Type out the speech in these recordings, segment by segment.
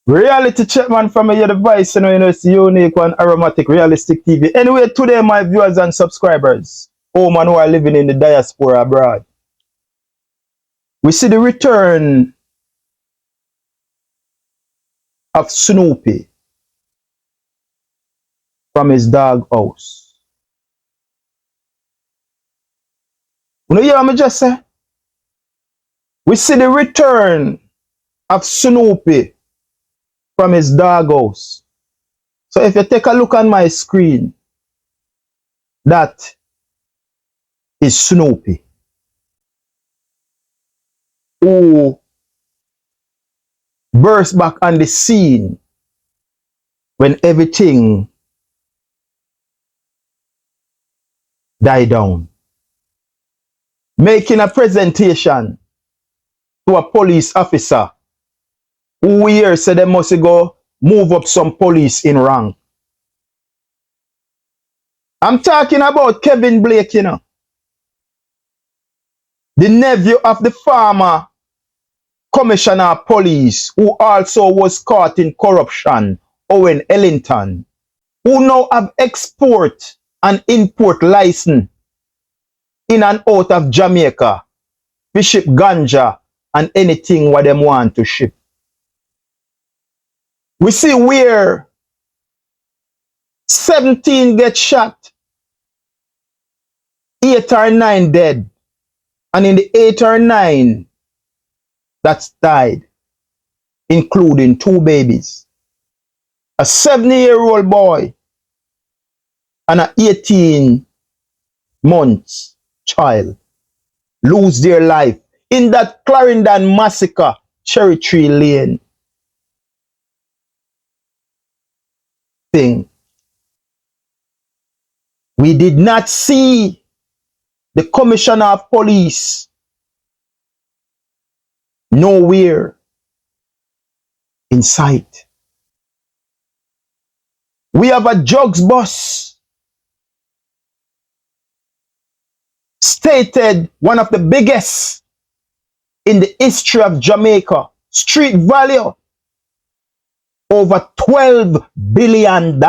Reality check man from your device, it's unique and aromatic realistic TV. Anyway, today my viewers and subscribers, home and who are living in the diaspora abroad, we see the return of Snoopy from his dog house. You know hear me just say? We see the return of Snoopy from his dog house. So if you take a look on my screen, that is Snoopy, who burst back on the scene when everything died down, making a presentation to a police officer who here said they must go move up some police in rank. I'm talking about Kevin Blake, the nephew of the former commissioner of police who also was caught in corruption, Owen Ellington, who now have export and import license in and out of Jamaica to ship ganja and anything what them want to ship. We see where 17 get shot, 8 or 9 dead, and in the 8 or 9 that's died, including 2 babies, a 7-year-old boy and an 18 months child lose their life in that Clarendon massacre, Cherry Tree Lane thing. We did not see the commissioner of police nowhere in sight. We have a drugs bus, stated one of the biggest in the history of Jamaica, street value over $12 billion.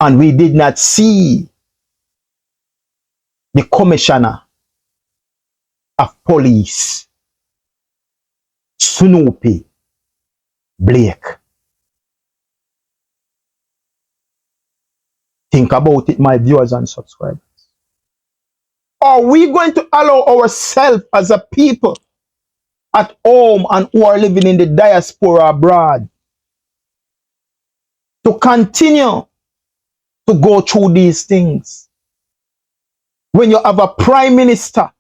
And we did not see the commissioner of police, Snoopy Blake. Think about it, my viewers and subscribers. Are we going to allow ourselves as a people at home and who are living in the diaspora abroad to continue to go through these things when you have a prime minister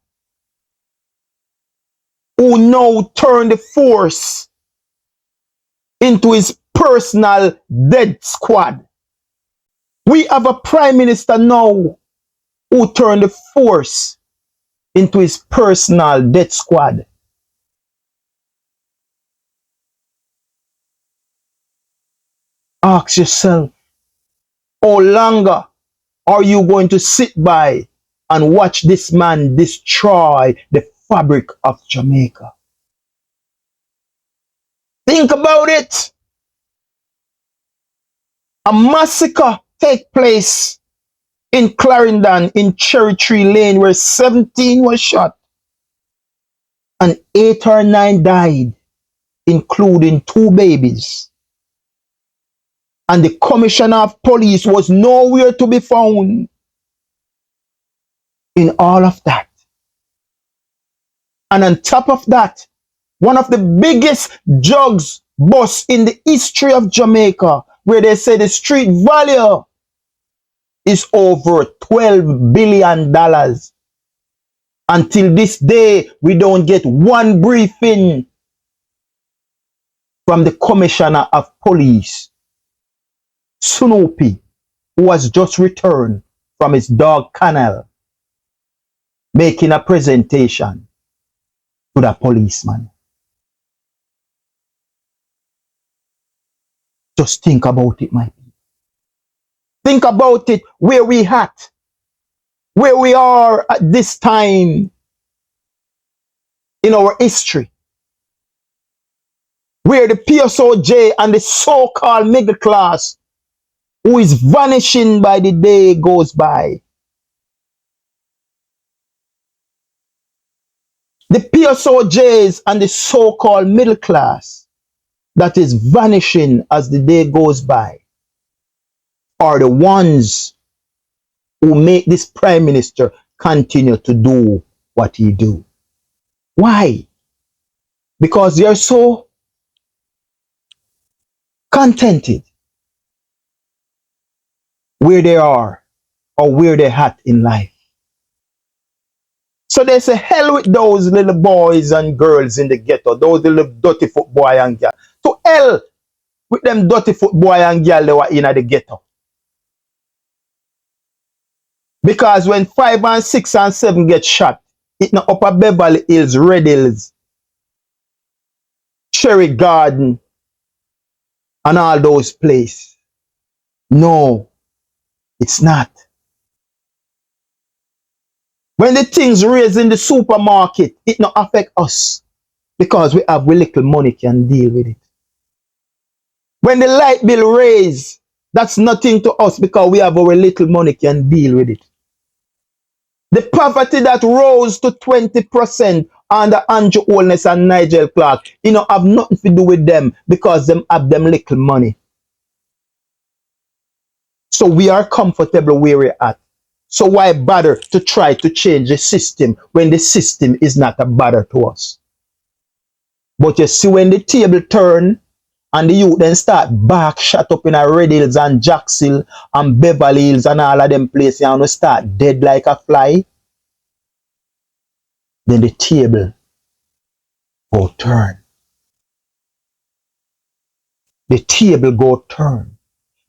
who now turned the force into his personal death squad? We have a prime minister now who turned the force into his personal death squad. Ask yourself, how longer are you going to sit by and watch this man destroy the fabric of Jamaica? Think about it. A massacre take place in Clarendon in Cherry Tree Lane where 17 was shot and 8 or 9 died, including 2 babies. And the commissioner of police was nowhere to be found in all of that. And on top of that, one of the biggest drugs busts in the history of Jamaica, where they say the street value is over $12 billion. Until this day, we don't get one briefing from the commissioner of police, Snoopy, who has just returned from his dog kennel, making a presentation to the policeman. Just think about it, my people. Think about it, where we at, where we are at this time in our history. where the PSOJ and the so-called middle class who is vanishing by the day goes by. The PSOJs and the so-called middle class that is vanishing as the day goes by are the ones who make this prime minister continue to do what he do. Why? Because they're so contented where they are or where they're at in life. So they say, hell with those little boys and girls in the ghetto, those little dirty foot boy and girl. To hell with them dirty foot boy and girl they were in the ghetto. Because when 5 and 6 and 7 get shot, it not Upper Beverly Hills, Red Hills, Cherry Garden, and all those places. No, it's not. When the things raise in the supermarket, it not affect us because we have little money can deal with it. When the light bill raise, that's nothing to us because we have our little money can deal with it. The poverty that rose to 20% under Andrew Holness and Nigel Clark, it not have nothing to do with them because them have them little money. So we are comfortable where we're at. So why bother to try to change the system when the system is not a bother to us? But you see when the table turn and the youth then start back shut up in a Red Hills and Jacksonville and Beverly Hills and all of them places and start dead like a fly, then the table go turn. The table go turn.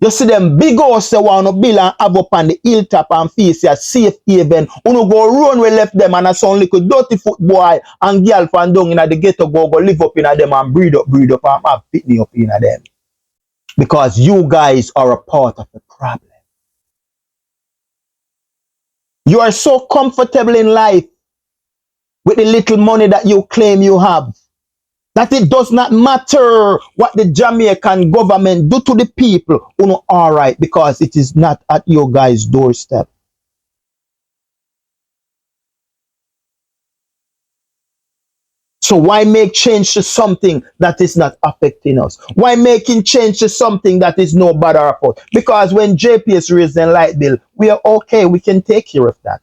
You see them big house they want to build and have up on the hilltop and face a safe haven. Uno go run we left them and a son little dirty foot boy and girl from down in the ghetto go live up in them and breed up and have pitney up in them. Because you guys are a part of the problem. You are so comfortable in life with the little money that you claim you have, that it does not matter what the Jamaican government do to the people who know all right, because it is not at your guys' doorstep. So why make change to something that is not affecting us? Why making change to something that is no bother about? Because when JPS raised the light bill, we are okay, we can take care of that.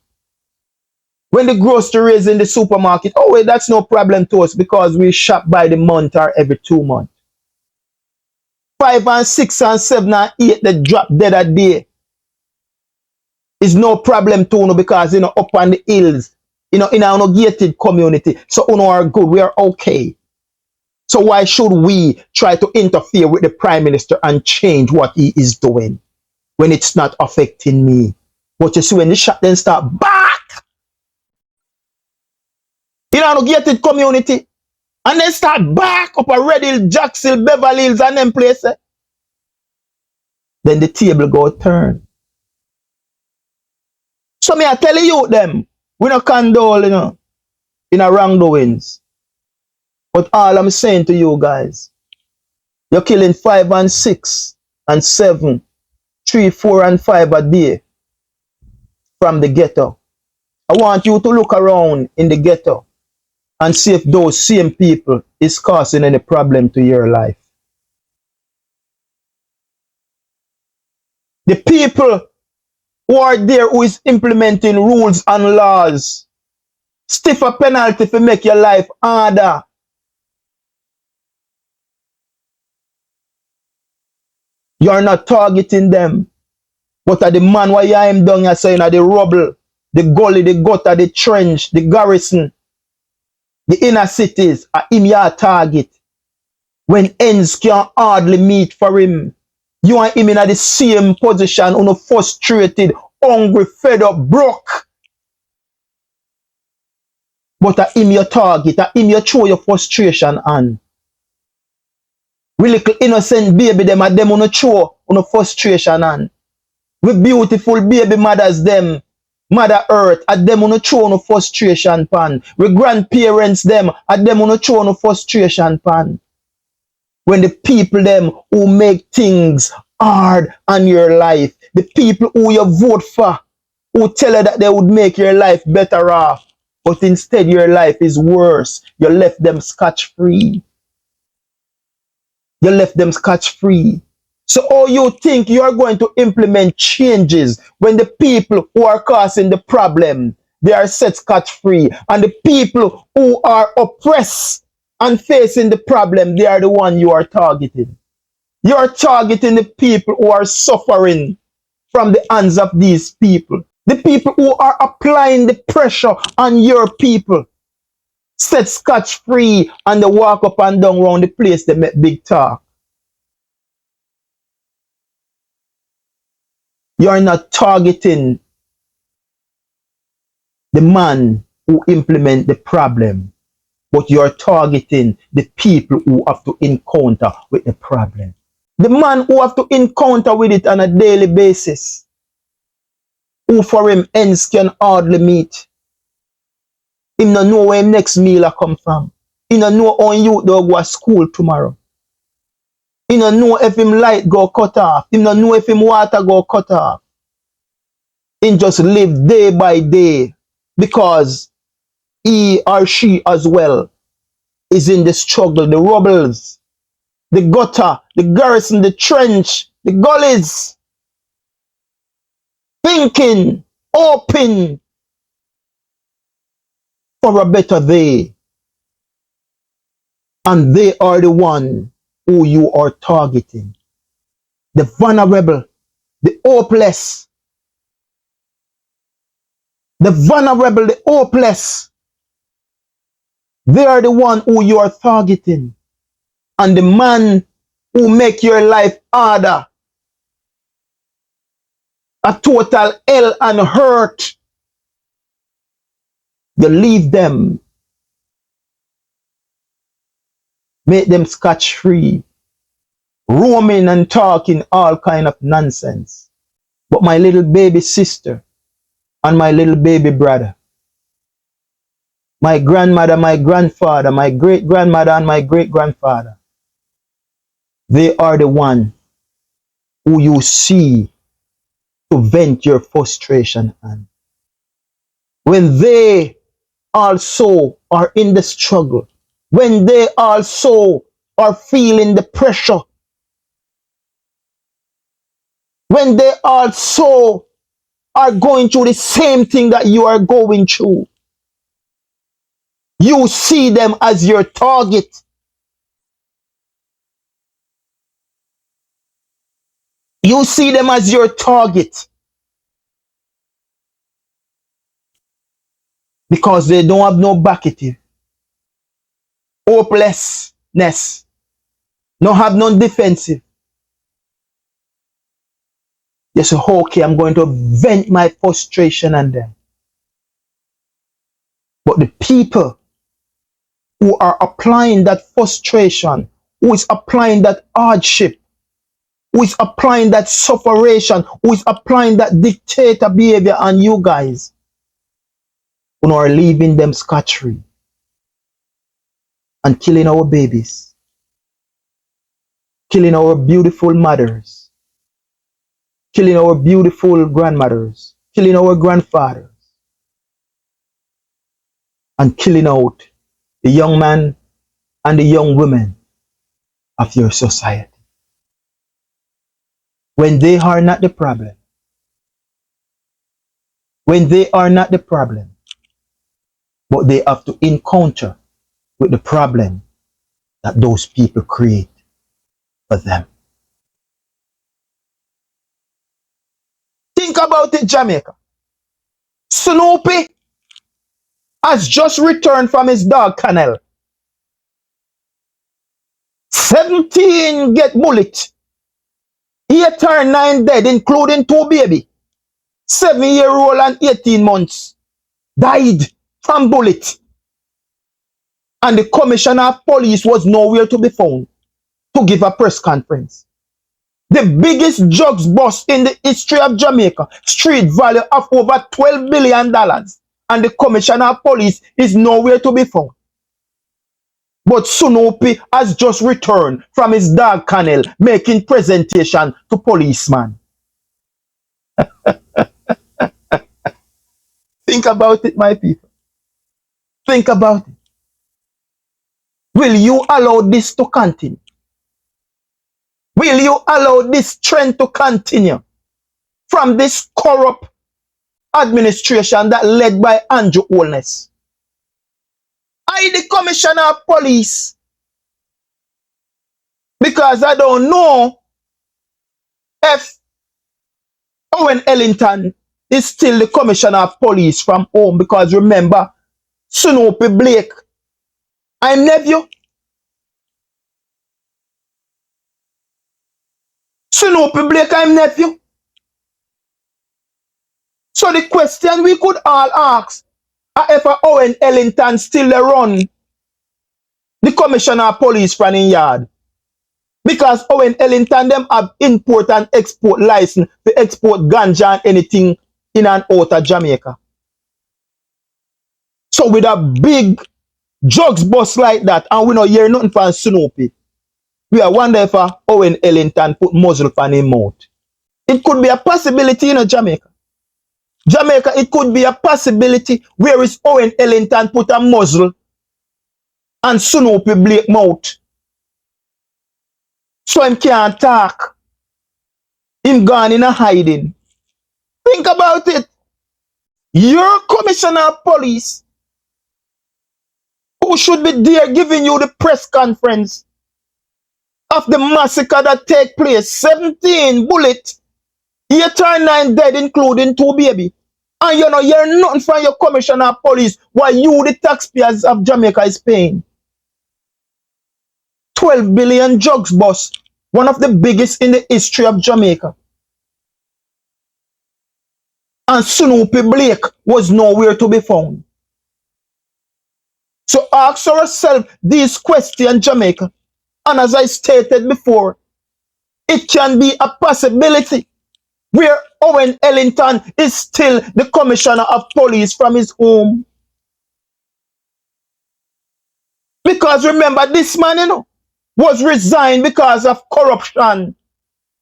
When the grocery is in the supermarket, oh wait, that's no problem to us because we shop by the month or every 2 months. 5 and 6 and 7 and 8 that drop dead a day is no problem to you because you know up on the hills, you know, in our gated community. So you know are good, we are okay. So why should we try to interfere with the Prime Minister and change what he is doing when it's not affecting me? But you see when the shot then start back, in our gated community, and then start back up a Red Hill, Jacksonville, Beverly Hills, and them places, then the table go turn. So me I tell you them, we not condole, you know, in a wrongdoings. But all I'm saying to you guys, you're killing 5 and 6 and 7, 3, 4 and 5 a day from the ghetto. I want you to look around in the ghetto and see if those same people is causing any problem to your life. The people who are there who is implementing rules and laws, stiffer penalty to make your life harder. You're not targeting them. But at the man why you am down here saying at the rubble, the gully, the gutter, the trench, the garrison, the inner cities, are him your target. When ends can hardly meet for him. You and him in the same position, frustrated, hungry, fed up, broke. But at him your target, at him you show your frustration on. We little innocent baby them, at them show frustration on. We beautiful baby mothers them, Mother Earth, at them show frustration pan. We grandparents them, at them show frustration pan. When the people them who make things hard on your life, the people who you vote for, who tell you that they would make your life better off, but instead your life is worse. You left them scotch-free. You left them scotch-free. So how you think you are going to implement changes when the people who are causing the problem, they are set scotch-free, and the people who are oppressed and facing the problem, they are the one you are targeting. You are targeting the people who are suffering from the hands of these people. The people who are applying the pressure on your people. Set scotch-free and they walk up and down around the place, they make big talk. You are not targeting the man who implement the problem, but you are targeting the people who have to encounter with the problem. The man who have to encounter with it on a daily basis, who for him ends can hardly meet. Him no know where him next meal a come from. He no know how you go to school tomorrow. He no know if him light go cut off. He no know if him water go cut off. He just live day by day because he or she as well is in the struggle, the rubbles, the gutter, the garrison, the trench, the gullies, thinking, hoping for a better day. And they are the one who you are targeting. The vulnerable, the hopeless, the vulnerable, the hopeless. They are the one who you are targeting. And the man who make your life harder, a total hell and hurt, you leave them, make them scotch-free, roaming and talking all kind of nonsense. But my little baby sister and my little baby brother, my grandmother, my grandfather, my great-grandmother and my great-grandfather, they are the one who you see to vent your frustration on. When they also are in the struggle, when they also are feeling the pressure, when they also are going through the same thing that you are going through, you see them as your target. You see them as your target because they don't have no backative, hopelessness, no have no defensive. You say, okay, I'm going to vent my frustration on them. But the people who are applying that frustration, who is applying that hardship, who is applying that sufferation, who is applying that dictator behavior on you guys, who are leaving them scot-free and killing our babies, killing our beautiful mothers, killing our beautiful grandmothers, killing our grandfathers, and killing out the young man and the young women of your society. When they are not the problem, when they are not the problem, but they have to encounter with the problem that those people create for them. Think about it, Jamaica. Snoopy has just returned from his dog kennel. 17 get bullet. 8 or 9 dead, including 2 baby. 7-year-old and 18 months died from bullet. And the commissioner of police was nowhere to be found to give a press conference. The biggest drugs bust in the history of Jamaica, street value of over $12 billion. And the commissioner of police is nowhere to be found. But Snoopy has just returned from his dog kennel making presentation to policeman. Think about it, my people. Think about it. Will you allow this to continue? Will you allow this trend to continue from this corrupt administration that led by Andrew Holness? I, the commissioner of police, because I don't know if Owen Ellington is still the commissioner of police from home, because remember, Snoopy Blake, I'm nephew. Snoopy Blake, I'm nephew. So the question we could all ask, if Owen Ellington still run the commissioner of police from in yard, because Owen Ellington them have import and export license to export ganja and anything in and out of Jamaica. So with a big drugs bus like that, and we don't hear nothing from Snoopy, we are wonder if Owen Ellington put muzzle on him mouth. It could be a possibility in Jamaica. Jamaica, it could be a possibility where is Owen Ellington put a muzzle and Snoopy Blake mouth. So him can't talk. Him gone in a hiding. Think about it. Your commissioner of police, who should be there giving you the press conference of the massacre that take place, 17 bullets, 8 or 9 dead, including 2 baby. And you know, you're nothing from your commissioner of police while you, the taxpayers of Jamaica, is paying. 12 billion drugs bust, one of the biggest in the history of Jamaica. And Snoopy Blake was nowhere to be found. So ask ourselves these questions, Jamaica. And as I stated before, it can be a possibility where Owen Ellington is still the commissioner of police from his home. Because remember, this man, you know, was resigned because of corruption.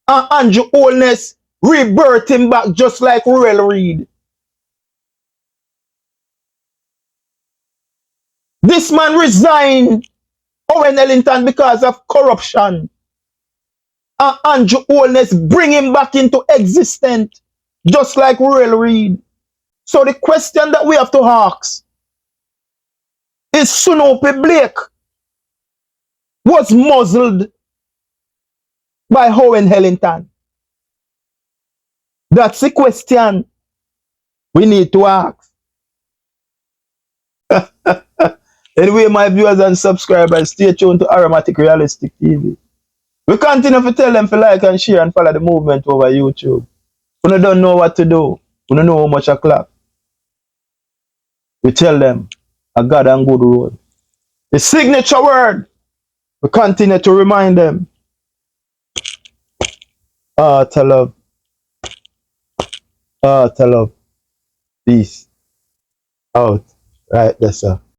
And Andrew Holness rebirthed him back just like Royal Reed. This man resigned, Owen Ellington, because of corruption. And Andrew Holness bring him back into existence, just like Royal Reed. So the question that we have to ask is, Snoopy Blake was muzzled by Owen Ellington? That's the question we need to ask. Anyway, my viewers and subscribers, stay tuned to Aromatic Realistic TV. We continue to tell them to like and share and follow the movement over YouTube. When you don't know what to do, when you know how much o'clock, we tell them a God and good road. The signature word, we continue to remind them. To love. To love. Peace. Out. Right, that's all.